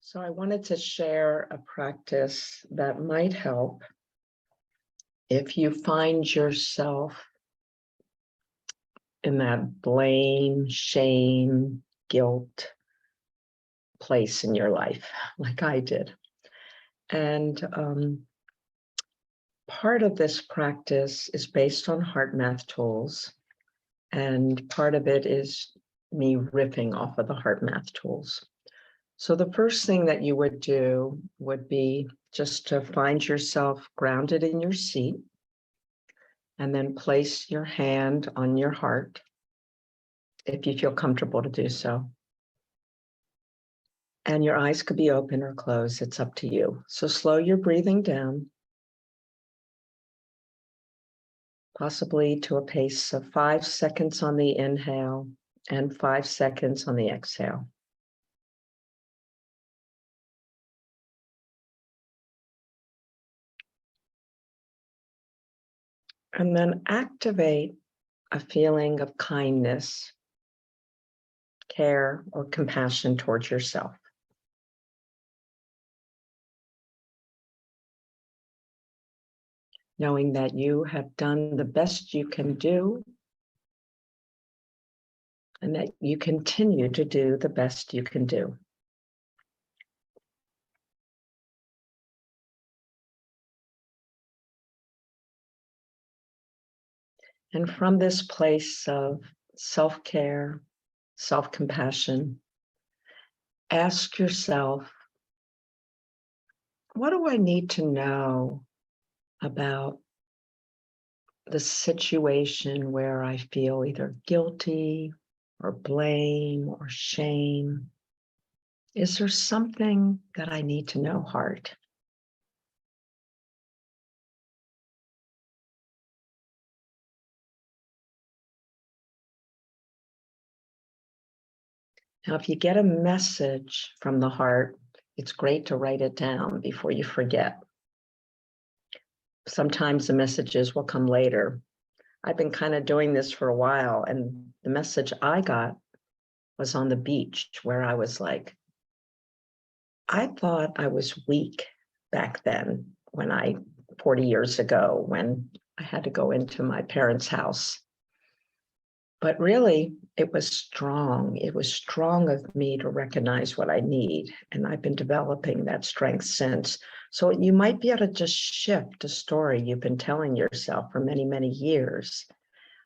So I wanted to share a practice that might help if you find yourself in that blame, shame, guilt place in your life, like I did. And part of this practice is based on heart math tools, and part of it is me riffing off of the heart math tools. So the first thing that you would do would be just to find yourself grounded in your seat, and then place your hand on your heart if you feel comfortable to do so. And your eyes could be open or closed, it's up to you. So slow your breathing down, possibly to a pace of 5 seconds on the inhale and 5 seconds on the exhale. And then activate a feeling of kindness, care, or compassion towards yourself. Knowing that you have done the best you can do and that you continue to do the best you can do. And from this place of self-care, self-compassion, ask yourself, what do I need to know about the situation where I feel either guilty or blame or shame? Is there something that I need to know, heart? Now, if you get a message from the heart, it's great to write it down before you forget. Sometimes the messages will come later. I've been kind of doing this for a while, and the message I got was on the beach, where I was like, I thought I was weak back then, 40 years ago, when I had to go into my parents' house. But really, it was strong. It was strong of me to recognize what I need. And I've been developing that strength since. So you might be able to just shift a story you've been telling yourself for many, many years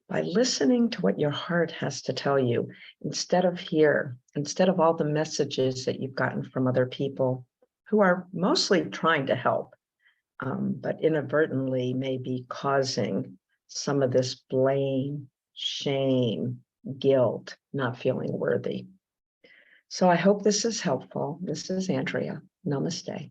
by listening to what your heart has to tell you instead of all the messages that you've gotten from other people who are mostly trying to help, but inadvertently may be causing some of this blame, shame, guilt, not feeling worthy. So I hope this is helpful. This is Andrea. Namaste.